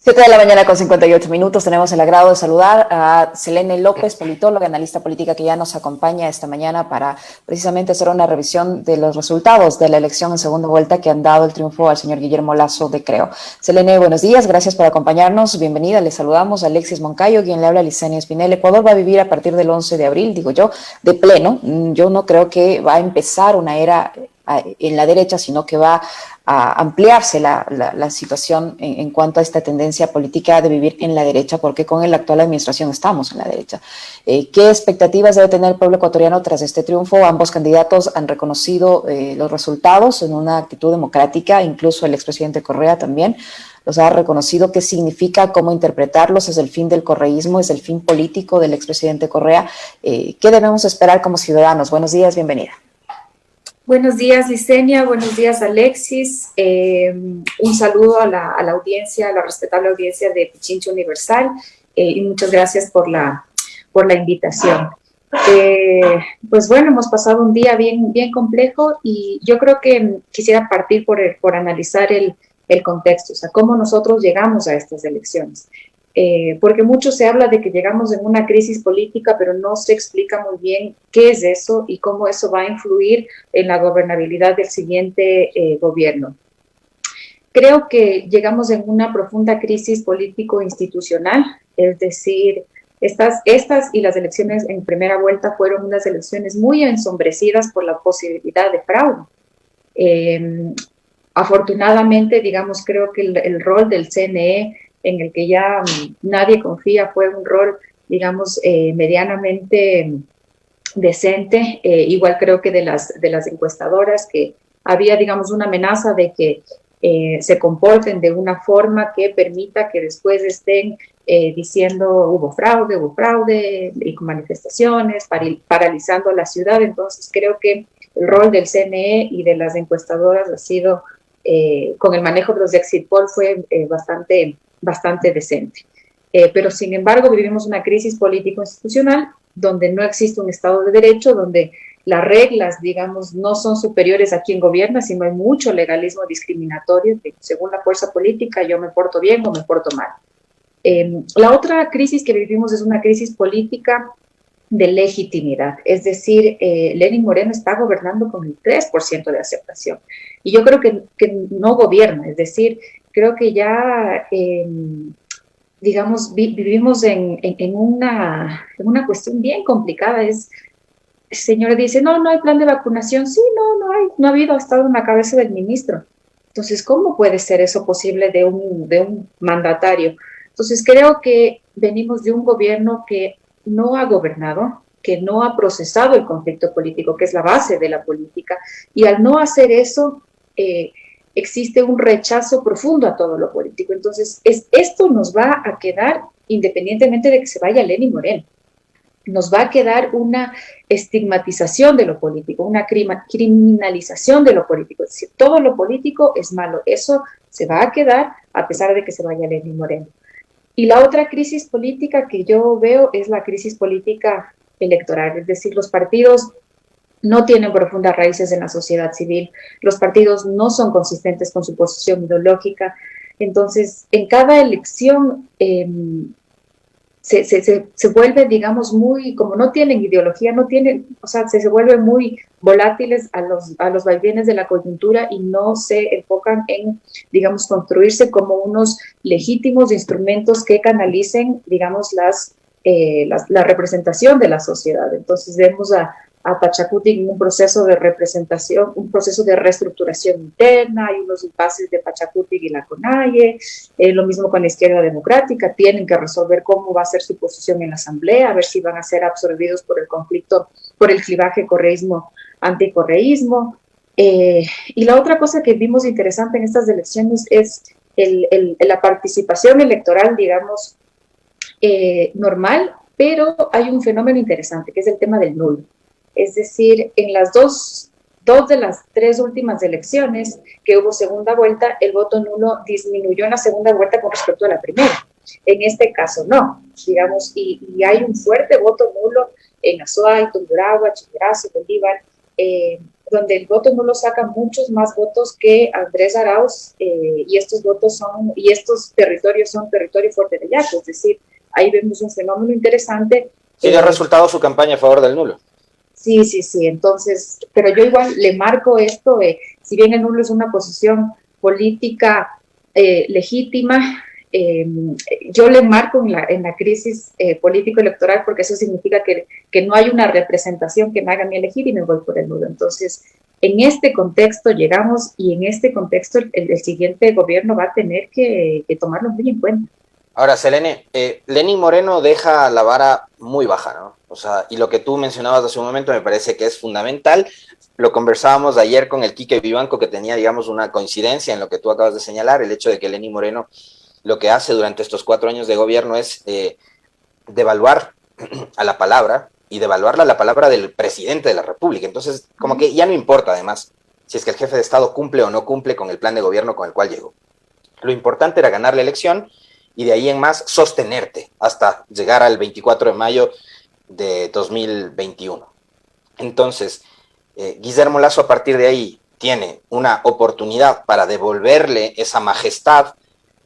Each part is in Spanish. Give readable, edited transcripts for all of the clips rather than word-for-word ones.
7 de la mañana con 58 minutos. Tenemos el agrado de saludar a Selene López, politóloga, analista política, que ya nos acompaña esta mañana para precisamente hacer una revisión de los resultados de la elección en segunda vuelta que han dado el triunfo al señor Guillermo Lasso de Creo. Selene, buenos días, gracias por acompañarnos. Bienvenida, le saludamos a Alexis Moncayo, quien le habla a Licenia Espinel. Ecuador va a vivir a partir del 11 de abril, digo yo, de pleno. Yo no creo que va a empezar una era en la derecha, sino que va a ampliarse la situación en cuanto a esta tendencia política de vivir en la derecha, porque con la actual administración estamos en la derecha. ¿Qué expectativas debe tener el pueblo ecuatoriano tras este triunfo? Ambos candidatos han reconocido los resultados en una actitud democrática, incluso el expresidente Correa también los ha reconocido. ¿Qué significa? ¿Cómo interpretarlos? ¿Es el fin del correísmo? ¿Es el fin político del expresidente Correa? ¿Qué debemos esperar como ciudadanos? Buenos días, bienvenida. Buenos días, Licenia. Buenos días, Alexis. Un saludo a la audiencia, a la respetable audiencia de Pichincha Universal, y muchas gracias por la invitación. Pues bueno, hemos pasado un día bien complejo y yo creo que quisiera partir por analizar el contexto, o sea, cómo nosotros llegamos a estas elecciones. Porque mucho se habla de que llegamos en una crisis política, pero no se explica muy bien qué es eso y cómo eso va a influir en la gobernabilidad del siguiente gobierno. Creo que llegamos en una profunda crisis político-institucional, es decir, estas y las elecciones en primera vuelta fueron unas elecciones muy ensombrecidas por la posibilidad de fraude. Afortunadamente, digamos, creo que el rol del CNE, en el que ya nadie confía, fue un rol, digamos, medianamente decente. Igual creo que de las encuestadoras, que había, digamos, una amenaza de que se comporten de una forma que permita que después estén diciendo hubo fraude, y con manifestaciones, paralizando la ciudad. Entonces creo que el rol del CNE y de las encuestadoras ha sido, con el manejo de los exit poll, fue bastante decente. Pero sin embargo vivimos una crisis político-institucional donde no existe un Estado de Derecho, donde las reglas, digamos, no son superiores a quien gobierna, sino hay mucho legalismo discriminatorio, que según la fuerza política yo me porto bien o me porto mal. La otra crisis que vivimos es una crisis política de legitimidad, es decir, Lenín Moreno está gobernando con el 3% de aceptación y yo creo que no gobierna, es decir, creo que ya digamos, vivimos en una cuestión bien complicada. El señor dice, no hay plan de vacunación. Sí, no ha habido, ha estado en la cabeza del ministro. Entonces, ¿cómo puede ser eso posible de un mandatario? Entonces, creo que venimos de un gobierno que no ha gobernado, que no ha procesado el conflicto político, que es la base de la política, y al no hacer eso, existe un rechazo profundo a todo lo político. Entonces, esto nos va a quedar, independientemente de que se vaya Lenín Moreno, nos va a quedar una estigmatización de lo político, una criminalización de lo político. Es decir, todo lo político es malo. Eso se va a quedar a pesar de que se vaya Lenín Moreno. Y la otra crisis política que yo veo es la crisis política electoral, es decir, los partidos no tienen profundas raíces en la sociedad civil, los partidos no son consistentes con su posición ideológica. Entonces, en cada elección se vuelve, digamos, muy, como no tienen ideología, no tienen, o sea, se vuelven muy volátiles a los vaivenes de la coyuntura y no se enfocan en, digamos, construirse como unos legítimos instrumentos que canalicen, digamos, la representación de la sociedad. Entonces vemos a Pachacuti en un proceso de representación, un proceso de reestructuración interna, hay unos impases de Pachacuti y la CONAIE, lo mismo con la izquierda democrática, tienen que resolver cómo va a ser su posición en la asamblea, a ver si van a ser absorbidos por el conflicto, por el clivaje correísmo-anticorreísmo. Y la otra cosa que vimos interesante en estas elecciones es la participación electoral, digamos, normal, pero hay un fenómeno interesante, que es el tema del nulo. Es decir, en las dos de las tres últimas elecciones que hubo segunda vuelta, el voto nulo disminuyó en la segunda vuelta con respecto a la primera. En este caso no, digamos, y hay un fuerte voto nulo en Azuay, Tungurahua, Chimborazo, Bolívar, donde el voto no lo sacan muchos más votos que Andrés Arauz, y estos territorios son territorio fuerte de Yaco, es decir, ahí vemos un fenómeno interesante. Sí, dio resultado su campaña a favor del nulo. Sí, entonces, pero yo igual le marco esto, si bien el nulo es una posición política legítima, yo le marco en la crisis político-electoral, porque eso significa que no hay una representación que me haga a mí elegir y me voy por el nulo. Entonces, en este contexto llegamos, y en este contexto el siguiente gobierno va a tener que tomarlo muy en cuenta. Ahora, Selene, Lenín Moreno deja la vara muy baja, ¿no? O sea, y lo que tú mencionabas hace un momento me parece que es fundamental. Lo conversábamos ayer con el Quique Vivanco, que tenía, digamos, una coincidencia en lo que tú acabas de señalar, el hecho de que Lenín Moreno lo que hace durante estos 4 años de gobierno es devaluar a la palabra, y devaluarla a la palabra del presidente de la República. Entonces, como que ya no importa, además, si es que el jefe de Estado cumple o no cumple con el plan de gobierno con el cual llegó. Lo importante era ganar la elección, y de ahí en más sostenerte hasta llegar al 24 de mayo de 2021. Entonces, Guillermo Lasso a partir de ahí tiene una oportunidad para devolverle esa majestad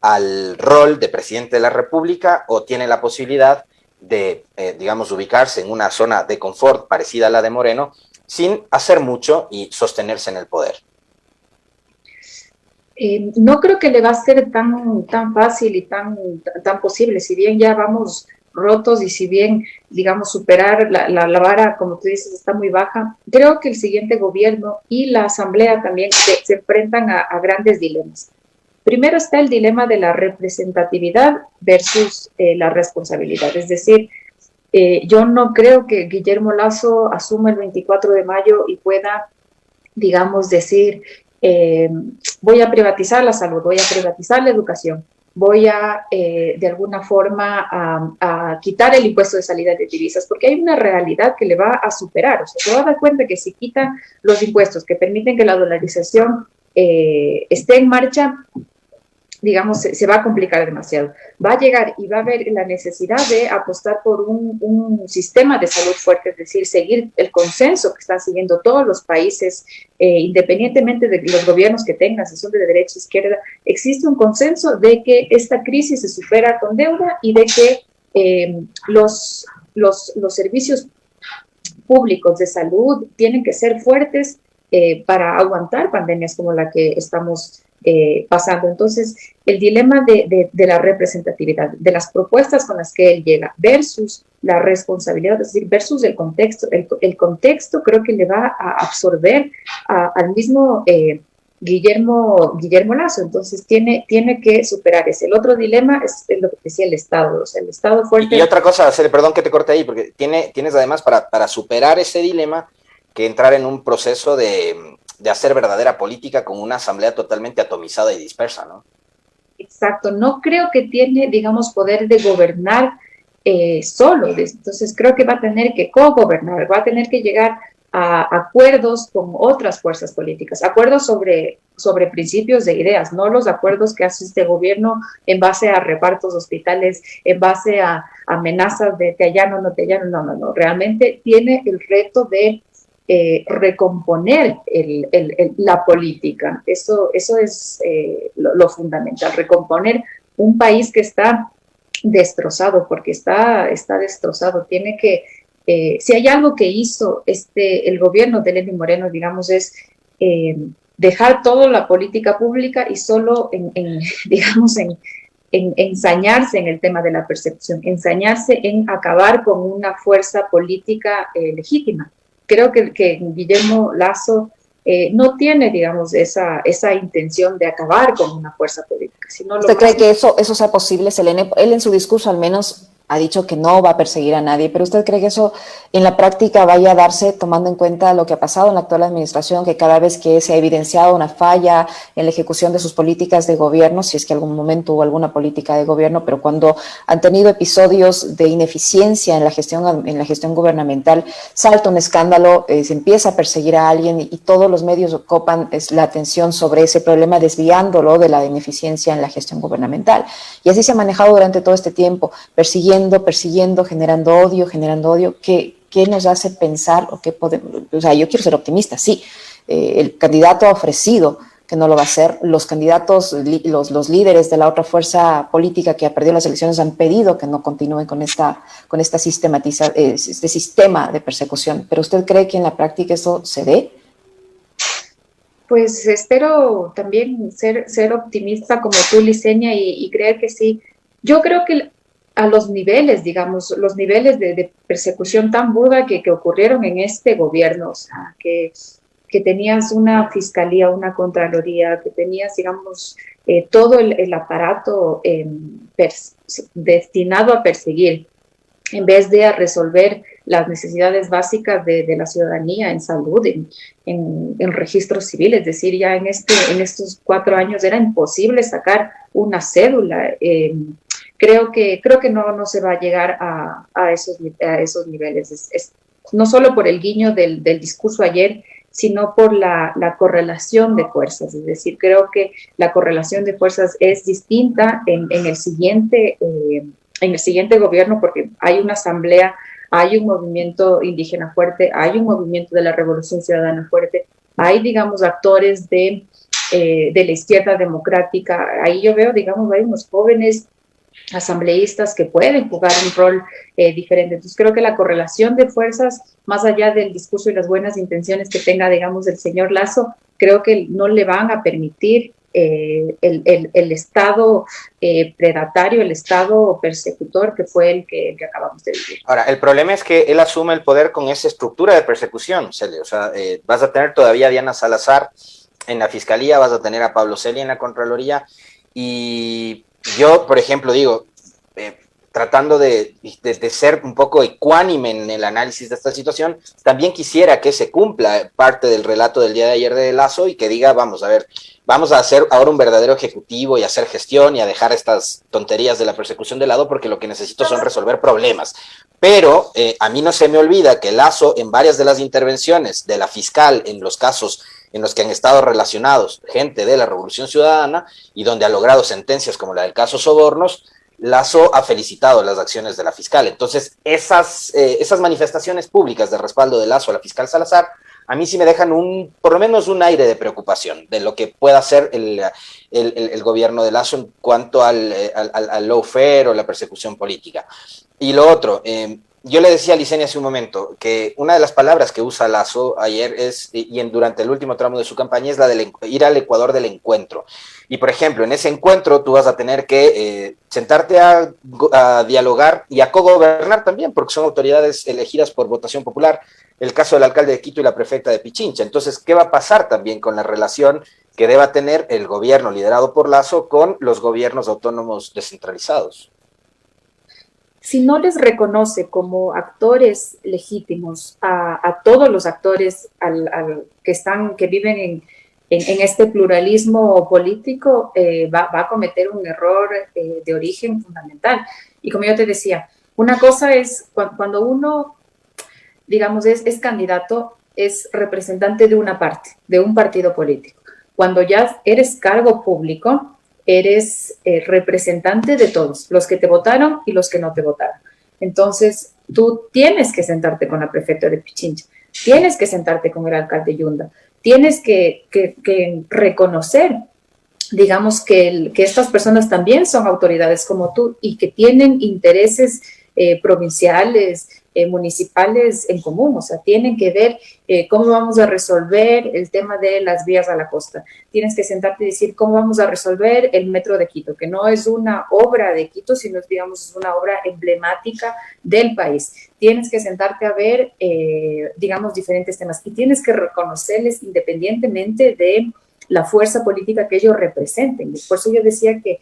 al rol de presidente de la República, o tiene la posibilidad de, digamos, ubicarse en una zona de confort parecida a la de Moreno, sin hacer mucho y sostenerse en el poder. No creo que le va a ser tan fácil y tan posible, si bien ya vamos rotos y si bien, digamos, superar la vara, como tú dices, está muy baja. Creo que el siguiente gobierno y la asamblea también se enfrentan a grandes dilemas. Primero está el dilema de la representatividad versus la responsabilidad, es decir, yo no creo que Guillermo Lasso asuma el 24 de mayo y pueda, digamos, decir, voy a privatizar la salud, voy a privatizar la educación, voy a, de alguna forma, a quitar el impuesto de salida de divisas, porque hay una realidad que le va a superar. O sea, se va a dar cuenta que si quitan los impuestos que permiten que la dolarización esté en marcha, digamos, se va a complicar demasiado. Va a llegar y va a haber la necesidad de apostar por un sistema de salud fuerte, es decir, seguir el consenso que están siguiendo todos los países, independientemente de los gobiernos que tengan, si son de derecha o izquierda, existe un consenso de que esta crisis se supera con deuda y de que los servicios públicos de salud tienen que ser fuertes para aguantar pandemias como la que estamos pasando. Entonces, el dilema de la representatividad, de las propuestas con las que él llega versus la responsabilidad, es decir, versus el contexto. El contexto creo que le va a absorber al mismo Guillermo Lasso. Entonces, tiene que superar ese. El otro dilema es lo que decía el Estado, o sea, el Estado fuerte. Y otra cosa, perdón que te corte ahí, porque tienes además para superar ese dilema que entrar en un proceso de hacer verdadera política con una asamblea totalmente atomizada y dispersa, ¿no? Exacto, no creo que tiene, digamos, poder de gobernar solo. Entonces creo que va a tener que co-gobernar, va a tener que llegar a acuerdos con otras fuerzas políticas, acuerdos sobre principios de ideas, no los acuerdos que hace este gobierno en base a repartos de hospitales, en base a amenazas de te allano, no te allano, no, realmente tiene el reto de recomponer la política. Eso es lo fundamental, recomponer un país que está destrozado, porque está destrozado. Tiene que, si hay algo que hizo el gobierno de Lenín Moreno, digamos, es dejar toda la política pública y solo digamos, ensañarse en el tema de la percepción, ensañarse en acabar con una fuerza política legítima. Creo que Guillermo Lasso no tiene, digamos, esa intención de acabar con una fuerza política. Sino ¿Usted cree que eso sea posible, Selene? Él en su discurso al menos ha dicho que no va a perseguir a nadie, pero ¿usted cree que eso en la práctica vaya a darse tomando en cuenta lo que ha pasado en la actual administración, que cada vez que se ha evidenciado una falla en la ejecución de sus políticas de gobierno, si es que algún momento hubo alguna política de gobierno, pero cuando han tenido episodios de ineficiencia en la gestión gubernamental, salta un escándalo, se empieza a perseguir a alguien y todos los medios ocupan la atención sobre ese problema, desviándolo de la ineficiencia en la gestión gubernamental? Y así se ha manejado durante todo este tiempo, persiguiendo, generando odio, que ¿qué nos hace pensar o qué podemos? O sea, yo quiero ser optimista, sí. El candidato ha ofrecido que no lo va a hacer. Los candidatos, los líderes de la otra fuerza política que ha perdido las elecciones han pedido que no continúen con esta este sistema de persecución. ¿Pero usted cree que en la práctica eso se dé? Pues espero también ser optimista como tú, Licenia, y creer que sí. Yo creo que a los niveles, digamos, los niveles de persecución tan burda que ocurrieron en este gobierno, o sea, que tenías una fiscalía, una contraloría, que tenías, digamos, todo el aparato destinado a perseguir, en vez de a resolver las necesidades básicas de la ciudadanía en salud, en registros civiles. Es decir, ya en estos 4 años era imposible sacar una cédula. Creo que no se va a llegar a esos niveles. No solo por el guiño del discurso ayer, sino por la correlación de fuerzas. Es decir, creo que la correlación de fuerzas es distinta en el siguiente gobierno, porque hay una asamblea, hay un movimiento indígena fuerte, hay un movimiento de la Revolución Ciudadana fuerte, hay, digamos, actores de la izquierda democrática. Ahí yo veo, digamos, hay unos jóvenes asambleístas que pueden jugar un rol diferente. Entonces creo que la correlación de fuerzas, más allá del discurso y las buenas intenciones que tenga, digamos, el señor Lasso, creo que no le van a permitir el Estado predatario, el Estado persecutor que fue el que acabamos de vivir. Ahora, el problema es que él asume el poder con esa estructura de persecución, Celia. O sea, vas a tener todavía a Diana Salazar en la Fiscalía, vas a tener a Pablo Celia en la Contraloría, y yo, por ejemplo, digo, tratando de ser un poco ecuánime en el análisis de esta situación, también quisiera que se cumpla parte del relato del día de ayer de Lasso y que diga, vamos a ver, vamos a hacer ahora un verdadero ejecutivo y hacer gestión y a dejar estas tonterías de la persecución de lado, porque lo que necesito son resolver problemas. Pero a mí no se me olvida que Lasso, en varias de las intervenciones de la fiscal en los casos en los que han estado relacionados gente de la Revolución Ciudadana y donde ha logrado sentencias como la del caso Sobornos, Lasso ha felicitado las acciones de la fiscal. Entonces, esas manifestaciones públicas de respaldo de Lasso a la fiscal Salazar, a mí sí me dejan por lo menos un aire de preocupación de lo que pueda hacer el gobierno de Lasso en cuanto al lawfare o la persecución política. Y lo otro, yo le decía a Licenia hace un momento que una de las palabras que usa Lasso ayer durante el último tramo de su campaña es la de ir al Ecuador del encuentro. Y, por ejemplo, en ese encuentro tú vas a tener que sentarte a dialogar y a cogobernar también, porque son autoridades elegidas por votación popular, el caso del alcalde de Quito y la prefecta de Pichincha. Entonces, ¿qué va a pasar también con la relación que deba tener el gobierno liderado por Lasso con los gobiernos autónomos descentralizados? Si no les reconoce como actores legítimos a todos los actores que viven en este pluralismo político, va a cometer un error de origen fundamental. Y como yo te decía, una cosa es cuando uno, digamos, es candidato, es representante de una parte, de un partido político. Cuando ya eres cargo público, eres representante de todos, los que te votaron y los que no te votaron. Entonces, tú tienes que sentarte con la prefecta de Pichincha, tienes que sentarte con el alcalde Yunda, tienes que reconocer, digamos, que estas personas también son autoridades como tú y que tienen intereses provinciales, municipales en común. O sea, tienen que ver cómo vamos a resolver el tema de las vías a la costa. Tienes que sentarte y decir cómo vamos a resolver el metro de Quito, que no es una obra de Quito, sino digamos, es una obra emblemática del país. Tienes que sentarte a ver, digamos, diferentes temas y tienes que reconocerles independientemente de la fuerza política que ellos representen. Por eso yo decía que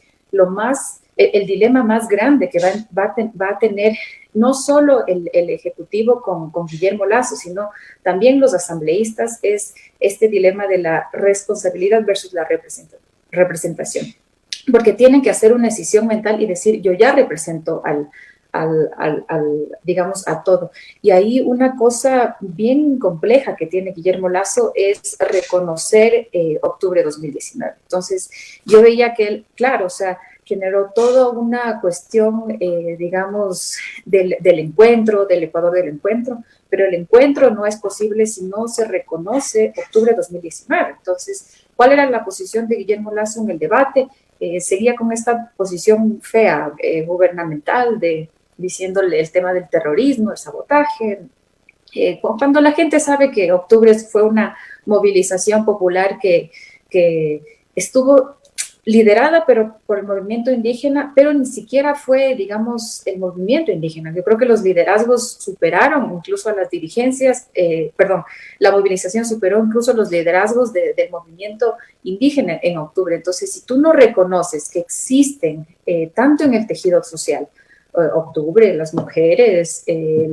el dilema más grande que va a tener no solo el Ejecutivo con Guillermo Lasso, sino también los asambleístas, es este dilema de la responsabilidad versus la representación. Porque tienen que hacer una decisión mental y decir, yo ya represento digamos, a todo. Y ahí una cosa bien compleja que tiene Guillermo Lasso es reconocer octubre de 2019. Entonces, yo veía que él, claro, o sea, generó toda una cuestión, digamos, del encuentro, del Ecuador del encuentro, pero el encuentro no es posible si no se reconoce octubre de 2019. Entonces, ¿cuál era la posición de Guillermo Lasso en el debate? Seguía con esta posición fea, gubernamental, diciéndole el tema del terrorismo, el sabotaje, cuando la gente sabe que octubre fue una movilización popular que estuvo liderada pero por el movimiento indígena, pero ni siquiera fue, digamos, el movimiento indígena. Yo creo que los liderazgos superaron incluso a las dirigencias, la movilización superó incluso los liderazgos del movimiento indígena en octubre. Entonces, si tú no reconoces que existen tanto en el tejido social, octubre, las mujeres, el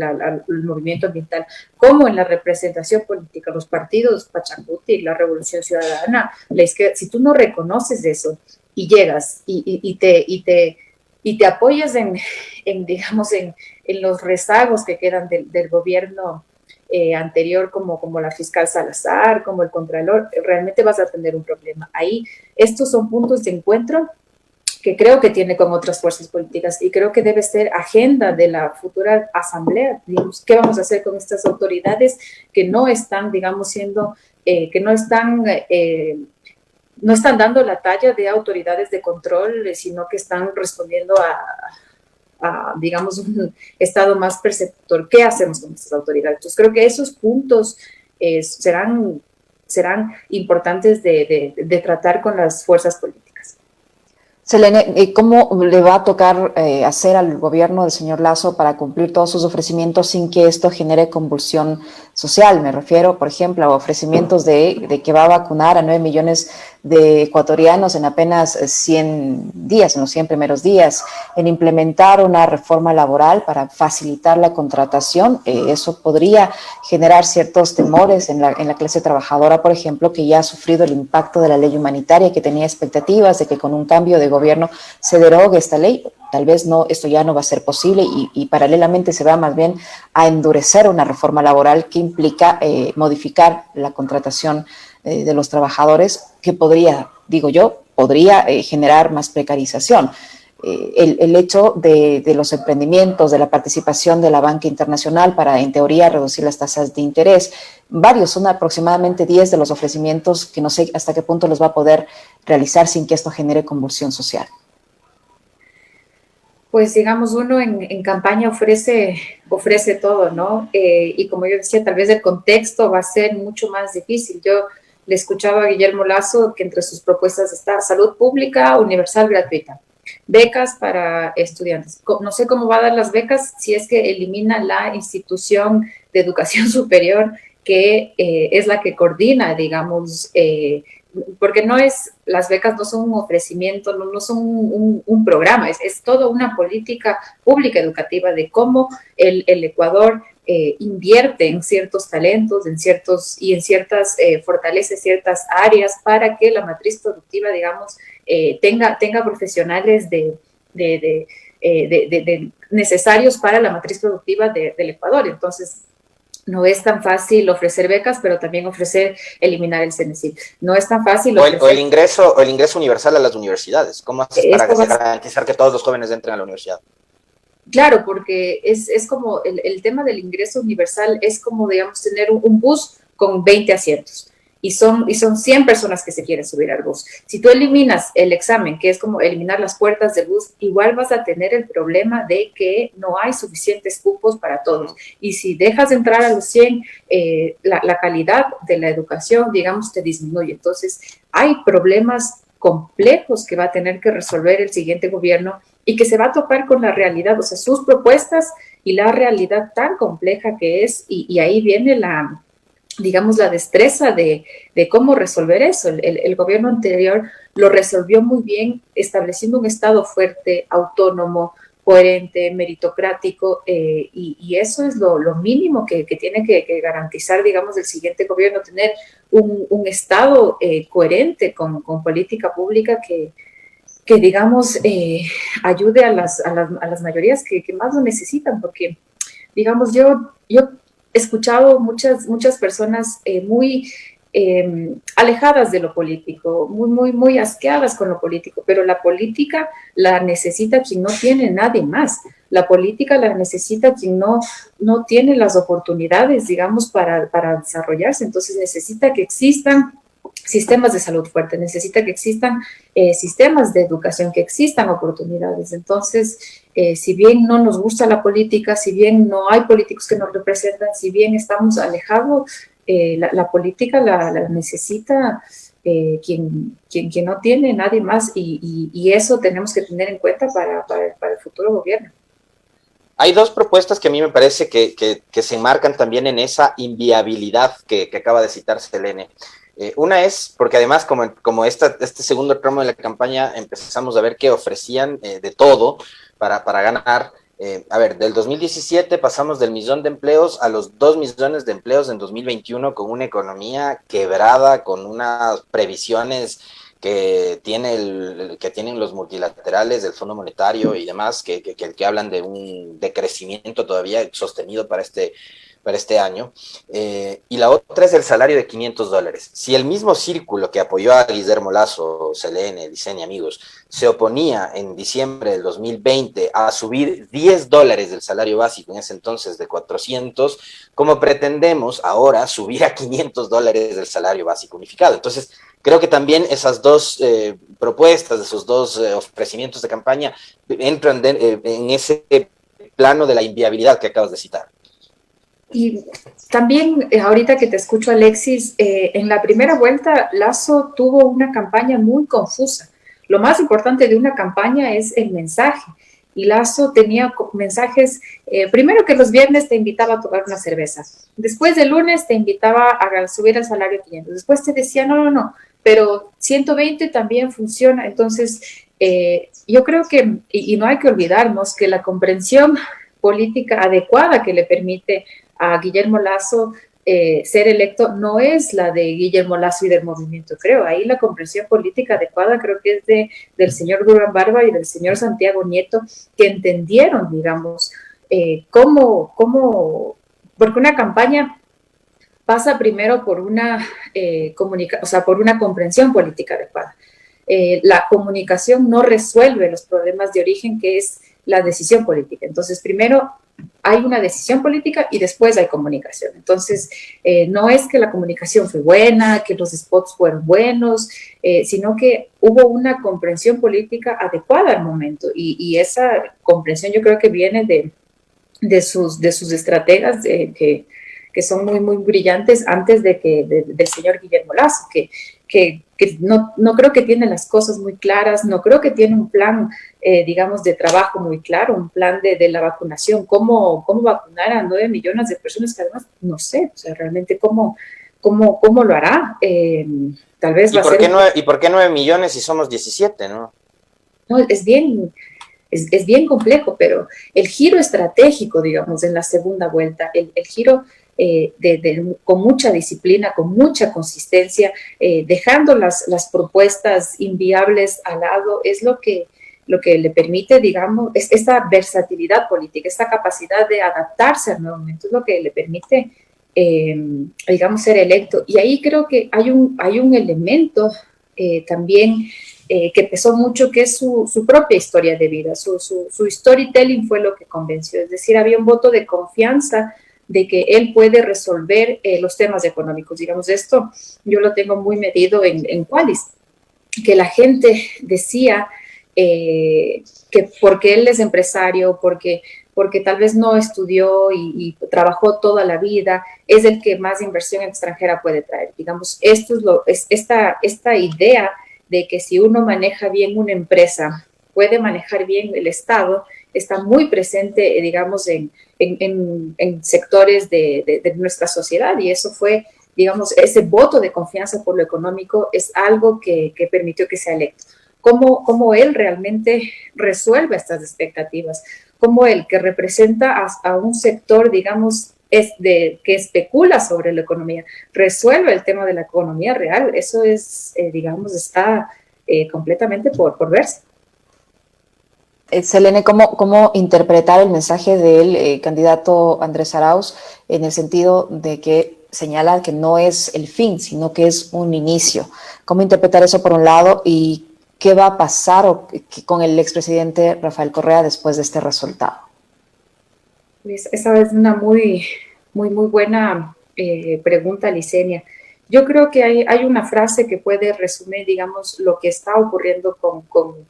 movimiento ambiental, como en la representación política, los partidos, Pachacuti, la Revolución Ciudadana, la izquierda, si tú no reconoces eso y llegas y te apoyas digamos, en los rezagos que quedan del gobierno anterior, como la fiscal Salazar, como el Contralor, realmente vas a tener un problema. Ahí, estos son puntos de encuentro que creo que tiene con otras fuerzas políticas y creo que debe ser agenda de la futura asamblea. Digamos, ¿qué vamos a hacer con estas autoridades que no están, digamos, que no están dando la talla de autoridades de control, sino que están respondiendo a, digamos, un estado más perceptor? ¿Qué hacemos con estas autoridades? Entonces creo que esos puntos serán importantes de tratar con las fuerzas políticas. Selene, ¿cómo le va a tocar hacer al gobierno del señor Lasso para cumplir todos sus ofrecimientos sin que esto genere convulsión social? Me refiero, por ejemplo, a ofrecimientos de que va a vacunar a 9 millones de ecuatorianos en apenas 100 días, en los 100 primeros días, en implementar una reforma laboral para facilitar la contratación. Eso podría generar ciertos temores en la clase trabajadora, por ejemplo, que ya ha sufrido el impacto de la ley humanitaria, que tenía expectativas de que con un cambio de gobierno se derogue esta ley. Tal vez no, esto ya no va a ser posible y paralelamente se va más bien a endurecer una reforma laboral que implica modificar la contratación de los trabajadores, que podría generar más precarización. El hecho de los emprendimientos, de la participación de la banca internacional para, en teoría, reducir las tasas de interés. Son aproximadamente 10 de los ofrecimientos que no sé hasta qué punto los va a poder realizar sin que esto genere convulsión social. Pues digamos, uno en campaña ofrece todo, ¿no? Y como yo decía, tal vez el contexto va a ser mucho más difícil. Yo le escuchaba a Guillermo Lasso que entre sus propuestas está salud pública universal gratuita, becas para estudiantes. No sé cómo va a dar las becas si es que elimina la institución de educación superior que es la que coordina, digamos, porque las becas no son un ofrecimiento, no son un programa, es toda una política pública educativa de cómo el Ecuador invierte en ciertos talentos, en ciertas fortalece ciertas áreas para que la matriz productiva, digamos, tenga profesionales necesarios para la matriz productiva del Ecuador. Entonces, no es tan fácil ofrecer becas, pero también eliminar el CENESID. No es tan fácil ofrecer... O el ingreso universal a las universidades. ¿Cómo haces para garantizar que todos los jóvenes entren a la universidad? Claro, porque es como el tema del ingreso universal es como, digamos, tener un bus con 20 asientos. Y son 100 personas que se quieren subir al bus. Si tú eliminas el examen, que es como eliminar las puertas del bus, igual vas a tener el problema de que no hay suficientes cupos para todos. Y si dejas de entrar a los 100, la calidad de la educación, digamos, te disminuye. Entonces, hay problemas complejos que va a tener que resolver el siguiente gobierno y que se va a topar con la realidad, o sea, sus propuestas y la realidad tan compleja que es, y ahí viene la destreza de cómo resolver eso. El gobierno anterior lo resolvió muy bien, estableciendo un Estado fuerte, autónomo, coherente, meritocrático, y eso es lo mínimo que tiene que garantizar, digamos, el siguiente gobierno, tener un Estado coherente con política pública que digamos, ayude a las mayorías que más lo necesitan, porque, digamos, yo he escuchado muchas personas muy alejadas de lo político, muy asqueadas con lo político, pero la política la necesita quien no tiene nadie más. La política la necesita quien no tiene las oportunidades, digamos, para desarrollarse. Entonces necesita que existan sistemas de salud fuertes, necesita que existan sistemas de educación, que existan oportunidades. Entonces, si bien no nos gusta la política, si bien no hay políticos que nos representan, si bien estamos alejados, la política la necesita quien no tiene, nadie más, y eso tenemos que tener en cuenta para el futuro gobierno. Hay dos propuestas que a mí me parece que se enmarcan también en esa inviabilidad que acaba de citar Selene. Una es, porque además como este segundo tramo de la campaña empezamos a ver que ofrecían de todo para ganar. A ver, del 2017 pasamos del 1 millón de empleos a los 2 millones de empleos en 2021 con una economía quebrada, con unas previsiones que tienen los multilaterales del Fondo Monetario y demás, que hablan de un decrecimiento todavía sostenido para este año. Y la otra es el salario de $500. Si el mismo círculo que apoyó a Guillermo Lasso, Selene, Diseña Amigos, se oponía en diciembre del 2020 a subir $10 del salario básico, en ese entonces de 400, ¿cómo pretendemos ahora subir a $500 del salario básico unificado? Entonces, creo que también esas dos propuestas, esos dos ofrecimientos de campaña entran en ese plano de la inviabilidad que acabas de citar. Y también, ahorita que te escucho, Alexis, en la primera vuelta, Lasso tuvo una campaña muy confusa. Lo más importante de una campaña es el mensaje. Y Lasso tenía mensajes, primero que los viernes te invitaba a tomar una cerveza, después del lunes te invitaba a subir el salario a 500, después te decía, no, pero 120 también funciona. Entonces, yo creo que, y no hay que olvidarnos, que la comprensión política adecuada que le permite a Guillermo Lasso ser electo no es la de Guillermo Lasso y del movimiento, creo. Ahí la comprensión política adecuada creo que es del señor Durán Barba y del señor Santiago Nieto, que entendieron, digamos, porque una campaña pasa primero por por una comprensión política adecuada. La comunicación no resuelve los problemas de origen, que es la decisión política. Entonces, primero hay una decisión política y después hay comunicación. Entonces, no es que la comunicación fue buena, que los spots fueron buenos, sino que hubo una comprensión política adecuada al momento. Y esa comprensión yo creo que viene de sus estrategas que son muy, muy brillantes antes del señor Guillermo Lasso, que no creo que tiene las cosas muy claras, no creo que tiene un plan, digamos, de trabajo muy claro, un plan de la vacunación, cómo vacunar a 9 millones de personas, que además no sé, o sea, realmente cómo lo hará. Tal vez va a ser... ¿Y por qué 9 millones si somos 17, no? No, es bien complejo, pero el giro estratégico, digamos, en la segunda vuelta, el giro con mucha disciplina, con mucha consistencia, dejando las propuestas inviables al lado, es lo que le permite, digamos, esta versatilidad política, esta capacidad de adaptarse al nuevo momento, es lo que le permite, digamos, ser electo. Y ahí creo que hay un elemento también que pesó mucho, que es su propia historia de vida, su storytelling fue lo que convenció, es decir, había un voto de confianza de que él puede resolver los temas económicos. Digamos, esto yo lo tengo muy medido en Qualis, que la gente decía que porque él es empresario, porque tal vez no estudió y trabajó toda la vida, es el que más inversión extranjera puede traer. Digamos, esta idea de que si uno maneja bien una empresa, puede manejar bien el Estado, está muy presente, digamos, en sectores de nuestra sociedad, y eso fue, digamos, ese voto de confianza por lo económico es algo que permitió que sea electo. ¿Cómo él realmente resuelve estas expectativas? ¿Cómo él, que representa a un sector, digamos, que especula sobre la economía, resuelve el tema de la economía real? Eso es, digamos, está completamente por verse. Selene, ¿cómo interpretar el mensaje del candidato Andrés Arauz en el sentido de que señala que no es el fin, sino que es un inicio? ¿Cómo interpretar eso por un lado y qué va a pasar con el expresidente Rafael Correa después de este resultado? Esa es una muy buena pregunta, Licenia. Yo creo que hay una frase que puede resumir, digamos, lo que está ocurriendo con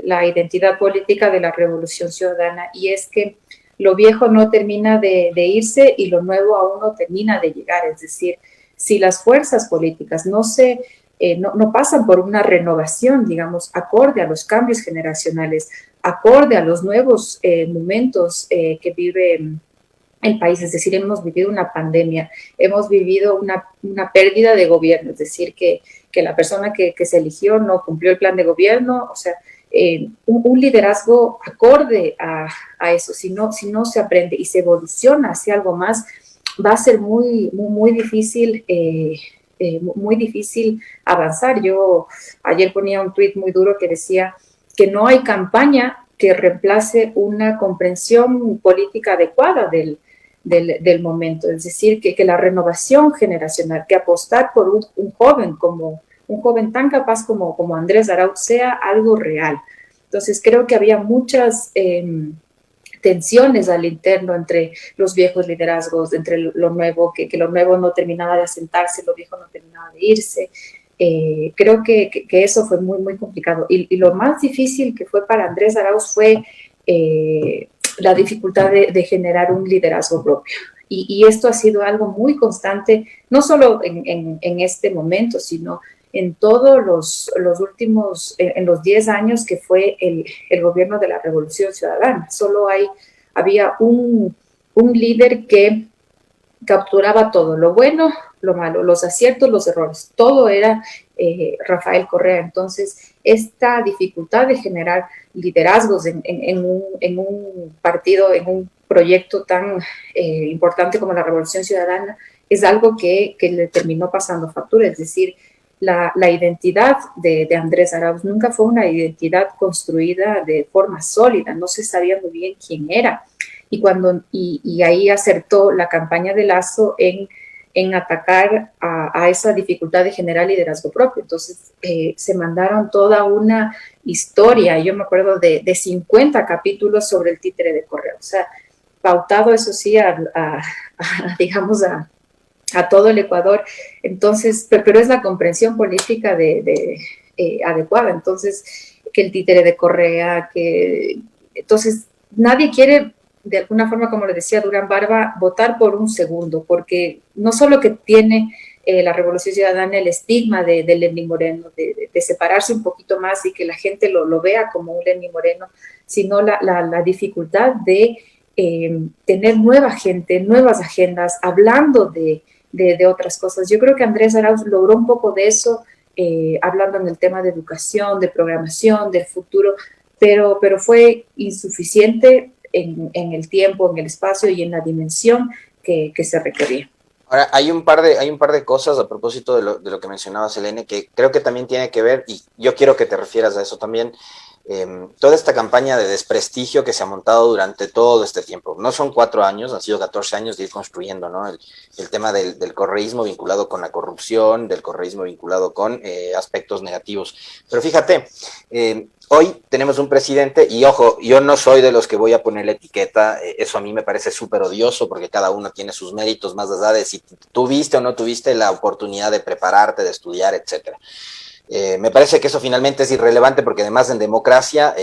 la identidad política de la Revolución Ciudadana, y es que lo viejo no termina de irse y lo nuevo aún no termina de llegar. Es decir, si las fuerzas políticas no pasan por una renovación, digamos, acorde a los cambios generacionales, acorde a los nuevos momentos que vive el país. Es decir, hemos vivido una pandemia, hemos vivido una pérdida de gobierno, es decir, que la persona que se eligió no cumplió el plan de gobierno, o sea, un liderazgo acorde a eso. Si no se aprende y se evoluciona hacia algo más, va a ser muy difícil. Muy difícil avanzar. Yo ayer ponía un tuit muy duro que decía que no hay campaña que reemplace una comprensión política adecuada del momento. Es decir, que la renovación generacional, que apostar por un joven tan capaz como Andrés Arauz sea algo real. Entonces creo que había muchas tensiones al interno entre los viejos liderazgos, entre lo nuevo, que lo nuevo no terminaba de asentarse, lo viejo no terminaba de irse. Creo que eso fue muy complicado. Y lo más difícil que fue para Andrés Arauz fue la dificultad de generar un liderazgo propio. Y esto ha sido algo muy constante, no solo en este momento, sino en todos los últimos, en los 10 años que fue el gobierno de la Revolución Ciudadana. Solo había un líder que capturaba todo, lo bueno, lo malo, los aciertos, los errores. Todo era Rafael Correa. Entonces, esta dificultad de generar liderazgos en un partido, en un proyecto tan importante como la Revolución Ciudadana, es algo que le terminó pasando factura. Es decir, la identidad de Andrés Arauz nunca fue una identidad construida de forma sólida, no se sabía muy bien quién era. Y ahí acertó la campaña de Lasso en atacar a esa dificultad de generar liderazgo propio. Entonces se mandaron toda una historia, yo me acuerdo de 50 capítulos sobre el títere de Correa, o sea, pautado eso sí digamos a todo el Ecuador. Entonces, pero es la comprensión política adecuada. Entonces, que el títere de Correa, entonces nadie quiere, de alguna forma, como le decía Durán Barba, votar por un segundo, porque no solo que tiene la Revolución Ciudadana el estigma de Lenín Moreno, de separarse un poquito más y que la gente lo vea como un Lenín Moreno, sino la dificultad de tener nueva gente, nuevas agendas, hablando de otras cosas. Yo creo que Andrés Arauz logró un poco de eso, hablando en el tema de educación, de programación, del futuro, pero fue insuficiente en el tiempo, en el espacio y en la dimensión que se requería. Ahora, hay un par de cosas a propósito de lo que mencionaba Selene, que creo que también tiene que ver, y yo quiero que te refieras a eso también, toda esta campaña de desprestigio que se ha montado durante todo este tiempo. No son 4 años, han sido 14 años de ir construyendo, ¿no? El tema del correísmo vinculado con la corrupción, del correísmo vinculado con aspectos negativos. Pero fíjate, hoy tenemos un presidente, y ojo, yo no soy de los que voy a poner la etiqueta, eso a mí me parece súper odioso, porque cada uno tiene sus méritos, más allá de si tuviste o no tuviste la oportunidad de prepararte, de estudiar, etcétera. Me parece que eso finalmente es irrelevante, porque además en democracia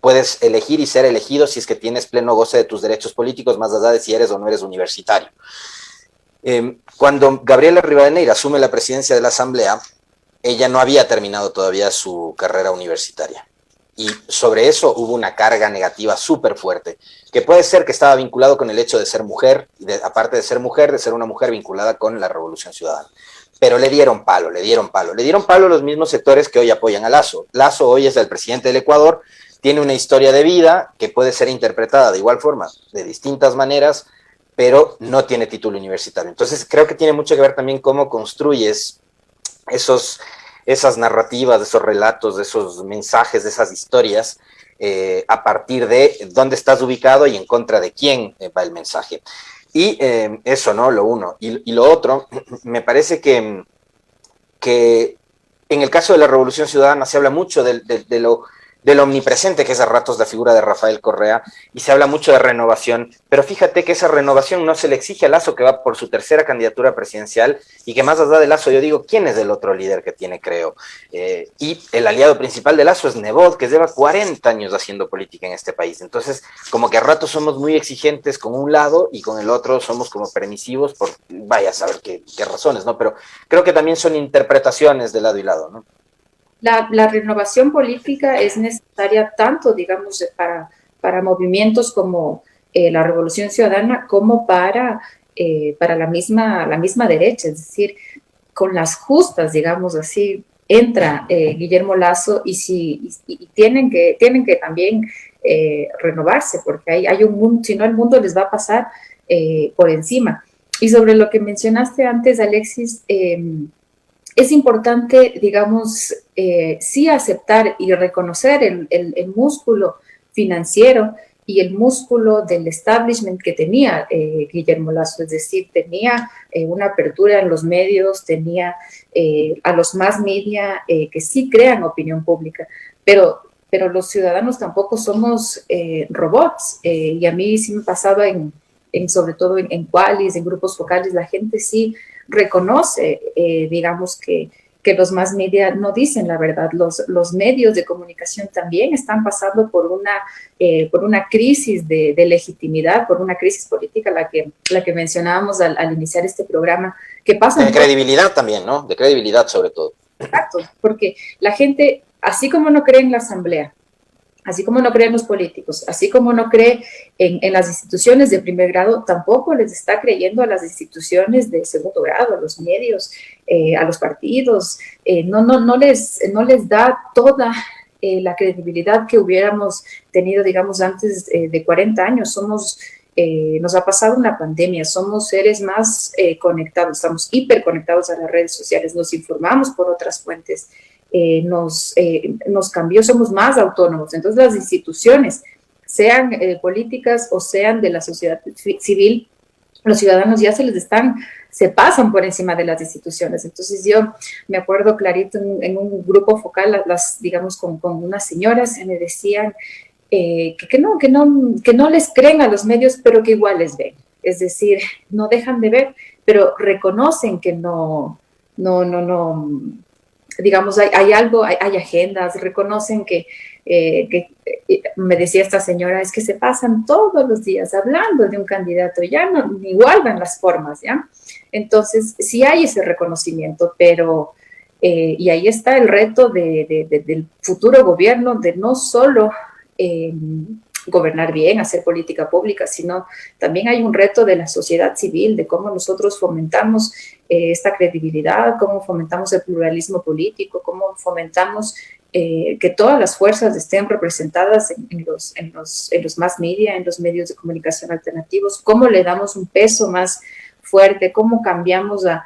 puedes elegir y ser elegido si es que tienes pleno goce de tus derechos políticos, más allá de si eres o no eres universitario. Cuando Gabriela Rivadeneira asume la presidencia de la Asamblea, ella no había terminado todavía su carrera universitaria. Y sobre eso hubo una carga negativa súper fuerte, que puede ser que estaba vinculado con el hecho de ser mujer, y aparte de ser mujer, de ser una mujer vinculada con la Revolución Ciudadana. Pero le dieron palo los mismos sectores que hoy apoyan a Lasso. Lasso hoy es el presidente del Ecuador, tiene una historia de vida que puede ser interpretada de igual forma, de distintas maneras, pero no tiene título universitario. Entonces creo que tiene mucho que ver también cómo construyes esas narrativas, esos relatos, esos mensajes, esas historias, a partir de dónde estás ubicado y en contra de quién va el mensaje. Y eso, ¿no? Lo uno. Y lo otro, me parece que en el caso de la Revolución Ciudadana se habla mucho de lo del omnipresente que es a ratos la figura de Rafael Correa, y se habla mucho de renovación, pero fíjate que esa renovación no se le exige a Lasso, que va por su tercera candidatura presidencial, y que más allá de Lasso yo digo, ¿quién es el otro líder que tiene, creo? Y el aliado principal de Lasso es Nebot, que lleva 40 años haciendo política en este país. Entonces, como que a ratos somos muy exigentes con un lado y con el otro somos como permisivos por vaya a saber qué razones, ¿no? Pero creo que también son interpretaciones de lado y lado, ¿no? La renovación política es necesaria tanto, digamos, para movimientos como la Revolución Ciudadana como para la misma derecha, es decir, con las justas, digamos así, entra Guillermo Lasso y tienen que también renovarse, porque hay un mundo, si no el mundo les va a pasar por encima. Y sobre lo que mencionaste antes, Alexis, es importante, digamos, sí aceptar y reconocer el músculo financiero y el músculo del establishment que tenía Guillermo Lasso, es decir, tenía una apertura en los medios, tenía a los más media que sí crean opinión pública, pero los ciudadanos tampoco somos robots, y a mí sí me pasaba sobre todo en Qualis, en grupos focales, la gente sí reconoce, digamos, que los media no dicen la verdad. Los medios de comunicación también están pasando por una crisis de legitimidad, por una crisis política, la que mencionábamos al iniciar este programa, que pasa... De credibilidad también, ¿no? De credibilidad sobre todo. Exacto, porque la gente, así como no cree en la asamblea, así como no cree en los políticos, así como no cree en las instituciones de primer grado, tampoco les está creyendo a las instituciones de segundo grado, a los medios, a los partidos. No les da toda la credibilidad que hubiéramos tenido, digamos, antes de 40 años. Nos ha pasado una pandemia, somos seres más conectados, estamos hiperconectados a las redes sociales, nos informamos por otras fuentes. Nos cambió, somos más autónomos. Entonces las instituciones, sean políticas o sean de la sociedad civil, los ciudadanos ya se pasan por encima de las instituciones. Entonces yo me acuerdo clarito en un grupo focal, digamos con unas señoras, me decían que no les creen a los medios, pero que igual les ven. Es decir, no dejan de ver, pero reconocen que no, digamos, hay algo, hay agendas, reconocen que me decía esta señora, es que se pasan todos los días hablando de un candidato, ya no, igual van las formas, ¿ya? Entonces, sí hay ese reconocimiento, pero, y ahí está el reto del futuro gobierno, de no solo gobernar bien, hacer política pública, sino también hay un reto de la sociedad civil, de cómo nosotros fomentamos esta credibilidad, cómo fomentamos el pluralismo político, cómo fomentamos que todas las fuerzas estén representadas en los más media, en los medios de comunicación alternativos, cómo le damos un peso más fuerte, cómo cambiamos de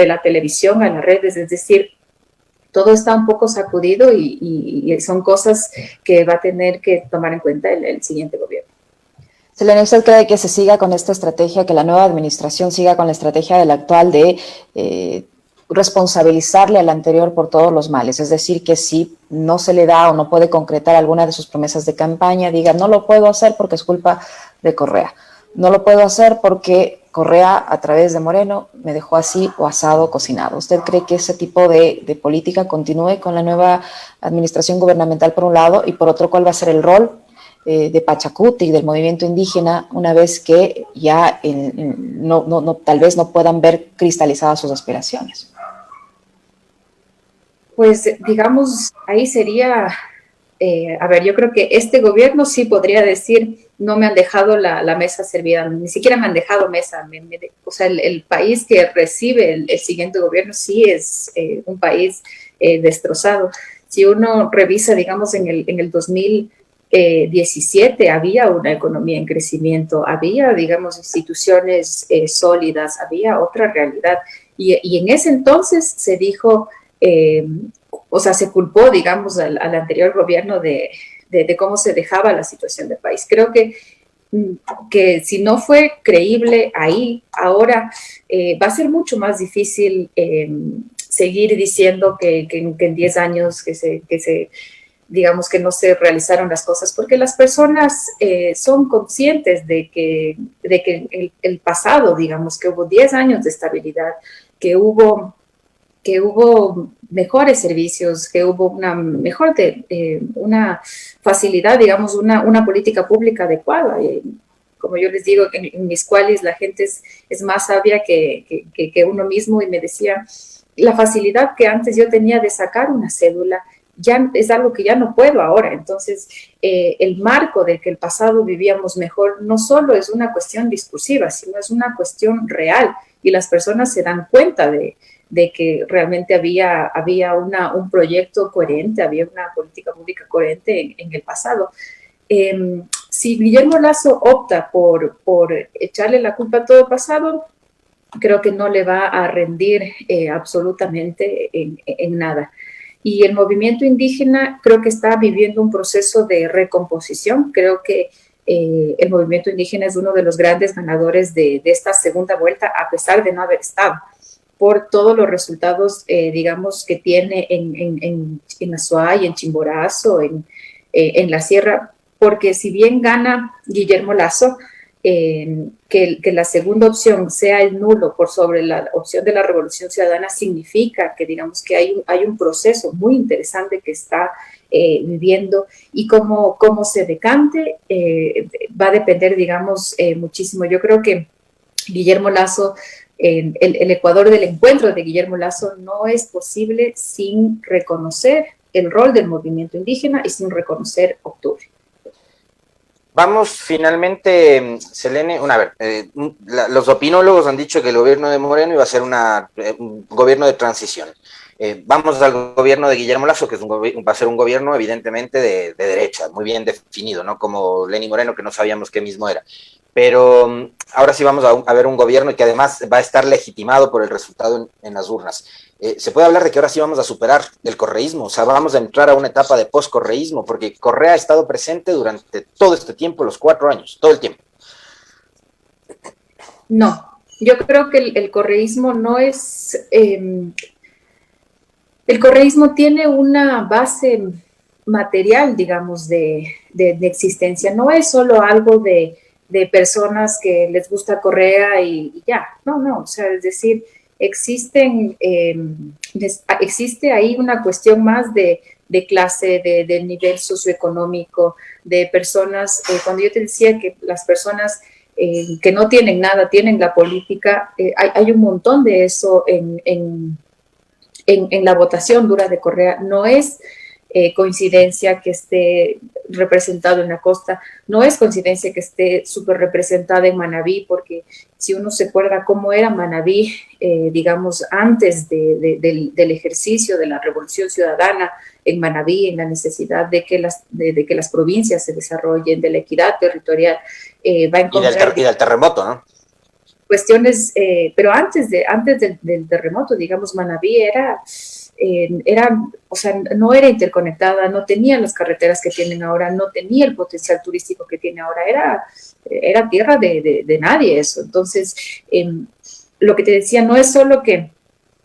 la televisión a las redes, es decir, todo está un poco sacudido y son cosas que va a tener que tomar en cuenta el siguiente gobierno. Selene, ¿usted cree que se siga con esta estrategia, que la nueva administración siga con la estrategia del actual de responsabilizarle al anterior por todos los males? Es decir, que si no se le da o no puede concretar alguna de sus promesas de campaña, diga, no lo puedo hacer porque es culpa de Correa. No lo puedo hacer porque Correa, a través de Moreno, me dejó así o asado, cocinado. ¿Usted cree que ese tipo de política continúe con la nueva administración gubernamental por un lado, y por otro, cuál va a ser el rol de Pachacuti, del movimiento indígena, una vez que ya tal vez no puedan ver cristalizadas sus aspiraciones? Pues digamos, ahí sería, a ver, yo creo que este gobierno sí podría decir, no me han dejado la mesa servida, ni siquiera me han dejado mesa. O sea, el país que recibe el siguiente gobierno sí es un país destrozado. Si uno revisa, digamos, en el 2017 había una economía en crecimiento, había, digamos, instituciones sólidas, había otra realidad. Y en ese entonces se dijo, o sea, se culpó, digamos, al anterior gobierno de cómo se dejaba la situación del país. Creo que si no fue creíble ahí, ahora va a ser mucho más difícil seguir diciendo que en 10 años digamos que no se realizaron las cosas, porque las personas son conscientes de que el pasado, digamos, que hubo 10 años de estabilidad, que hubo mejores servicios, que hubo una facilidad, digamos, una política pública adecuada. Como yo les digo, en mis cuales la gente es más sabia que uno mismo, y me decía, la facilidad que antes yo tenía de sacar una cédula, ya es algo que ya no puedo ahora. Entonces, el marco de que el pasado vivíamos mejor no solo es una cuestión discursiva, sino es una cuestión real, y las personas se dan cuenta de que realmente había un proyecto coherente, había una política pública coherente en el pasado. Si Guillermo Lasso opta por echarle la culpa a todo el pasado, creo que no le va a rendir absolutamente en nada. Y el movimiento indígena creo que está viviendo un proceso de recomposición. Creo que el movimiento indígena es uno de los grandes ganadores de esta segunda vuelta, a pesar de no haber estado, por todos los resultados, digamos, que tiene en Azuay, en Chimborazo, en la Sierra, porque si bien gana Guillermo Lasso, que la segunda opción sea el nulo por sobre la opción de la Revolución Ciudadana, significa que, digamos, que hay un proceso muy interesante que está viviendo, y cómo se decante va a depender, digamos, muchísimo. Yo creo que Guillermo Lasso, el Ecuador del encuentro de Guillermo Lasso no es posible sin reconocer el rol del movimiento indígena y sin reconocer Octubre. Vamos finalmente, Selene, los opinólogos han dicho que el gobierno de Moreno iba a ser un gobierno de transición. Vamos al gobierno de Guillermo Lasso, que va a ser un gobierno evidentemente de derecha, muy bien definido, ¿no? Como Lenín Moreno, que no sabíamos qué mismo era. Pero ahora sí vamos a ver un gobierno que además va a estar legitimado por el resultado en las urnas. Se puede hablar de que ahora sí vamos a superar el correísmo, o sea, vamos a entrar a una etapa de post-correísmo, porque Correa ha estado presente durante todo este tiempo, los 4 años, todo el tiempo. No, yo creo que el correísmo no es... el correísmo tiene una base material, digamos, de existencia. No es solo algo de personas que les gusta Correa y ya. No, o sea, es decir, existe ahí una cuestión más de clase, de nivel socioeconómico, de personas. Cuando yo te decía que las personas que no tienen nada tienen la política, hay un montón de eso en la votación dura de Correa. No es coincidencia que esté representado en la costa, no es coincidencia que esté súper representada en Manabí, porque si uno se acuerda cómo era Manabí, digamos, antes del ejercicio de la Revolución Ciudadana en Manabí, en la necesidad de que las provincias se desarrollen, de la equidad territorial, va a encontrar... Y del terremoto, ¿no? Cuestiones, pero antes del terremoto, digamos, Manabí era, o sea, no era interconectada, no tenía las carreteras que tienen ahora, no tenía el potencial turístico que tiene ahora, era tierra de nadie eso. Entonces, lo que te decía, no es solo que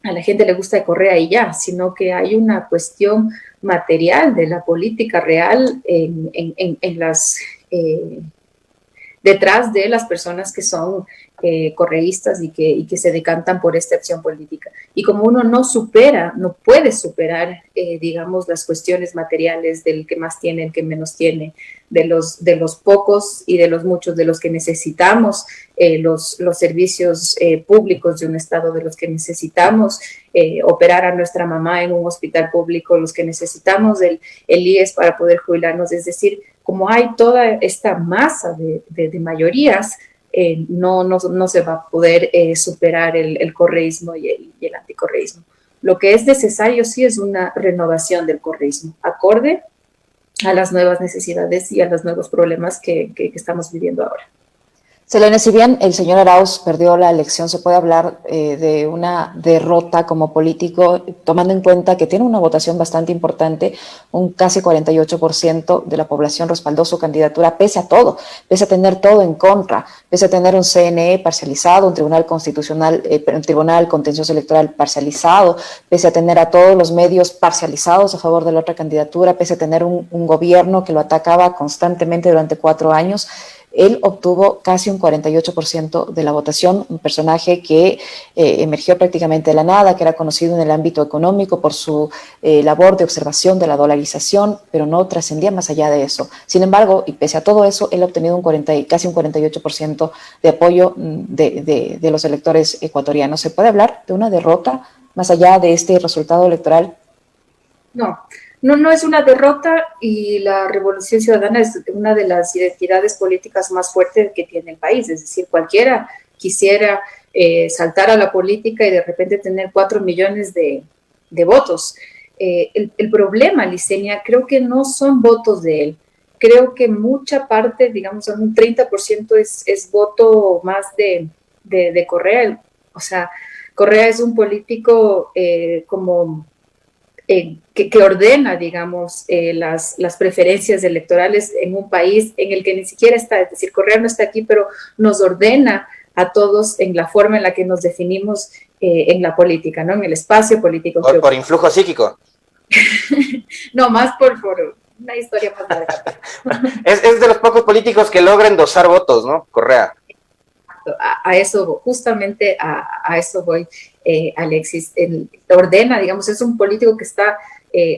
a la gente le gusta Correa y ya, sino que hay una cuestión material de la política real detrás de las personas que son correístas y que se decantan por esta acción política. Y como uno no puede superar, digamos, las cuestiones materiales del que más tiene, el que menos tiene, de los pocos y de los muchos, de los que necesitamos los servicios públicos de un Estado, de los que necesitamos operar a nuestra mamá en un hospital público, los que necesitamos el IES para poder jubilarnos. Es decir, como hay toda esta masa de mayorías, no se va a poder superar el correísmo y el anticorreísmo. Lo que es necesario sí es una renovación del correísmo, acorde a las nuevas necesidades y a los nuevos problemas que estamos viviendo ahora. Selene, si bien el señor Arauz perdió la elección, se puede hablar de una derrota como político, tomando en cuenta que tiene una votación bastante importante, un casi 48% de la población respaldó su candidatura, pese a todo, pese a tener todo en contra, pese a tener un CNE parcializado, un tribunal constitucional, un tribunal contencioso electoral parcializado, pese a tener a todos los medios parcializados a favor de la otra candidatura, pese a tener un gobierno que lo atacaba constantemente durante 4 años. Él obtuvo casi un 48% de la votación, un personaje que emergió prácticamente de la nada, que era conocido en el ámbito económico por su labor de observación de la dolarización, pero no trascendía más allá de eso. Sin embargo, y pese a todo eso, él ha obtenido casi un 48% de apoyo de los electores ecuatorianos. ¿Se puede hablar de una derrota más allá de este resultado electoral? No es una derrota, y la Revolución Ciudadana es una de las identidades políticas más fuertes que tiene el país. Es decir, cualquiera quisiera saltar a la política y de repente tener 4 millones de votos. El problema, Licenia, creo que no son votos de él. Creo que mucha parte, digamos, un 30% es voto más de Correa. O sea, Correa es un político que ordena, digamos, las preferencias electorales en un país en el que ni siquiera está. Es decir, Correa no está aquí, pero nos ordena a todos en la forma en la que nos definimos en la política, ¿no? En el espacio político. Por influjo psíquico. No, más por una historia más larga. Es de los pocos políticos que logra endosar votos, ¿no? Correa. A eso, justamente a eso voy, Alexis. Ordena, digamos, es un político que está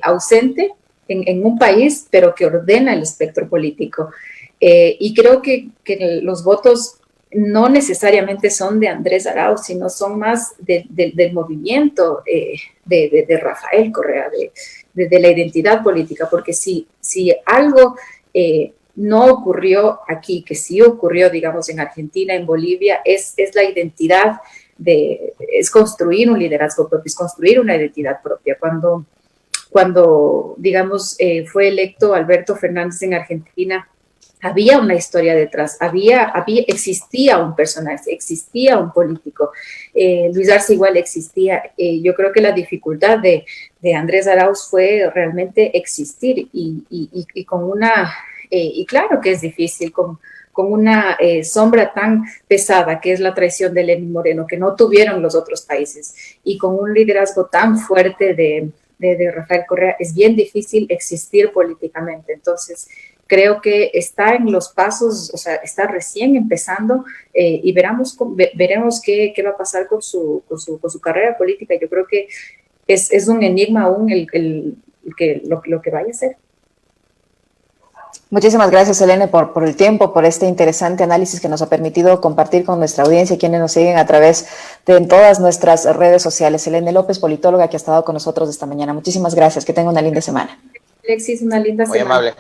ausente en un país, pero que ordena el espectro político. Y creo que los votos no necesariamente son de Andrés Arauz, sino son más del movimiento de Rafael Correa, de la identidad política, porque si algo no ocurrió aquí, que sí ocurrió, digamos, en Argentina, en Bolivia, es la identidad es construir un liderazgo propio, es construir una identidad propia. Cuando digamos, fue electo Alberto Fernández en Argentina, había una historia detrás, existía un personaje, existía un político. Luis Arce igual existía. Yo creo que la dificultad de Andrés Arauz fue realmente existir y con una... y claro que es difícil, con una sombra tan pesada que es la traición de Lenín Moreno, que no tuvieron los otros países, y con un liderazgo tan fuerte de Rafael Correa, es bien difícil existir políticamente. Entonces, creo que está en los pasos, o sea, está recién empezando, y veremos qué va a pasar con su carrera política. Yo creo que es un enigma aún lo que vaya a ser. Muchísimas gracias, Selene, por el tiempo, por este interesante análisis que nos ha permitido compartir con nuestra audiencia y quienes nos siguen a través de todas nuestras redes sociales. Selene López, politóloga, que ha estado con nosotros esta mañana. Muchísimas gracias. Que tenga una linda semana. Alexis, una linda semana. Muy amable.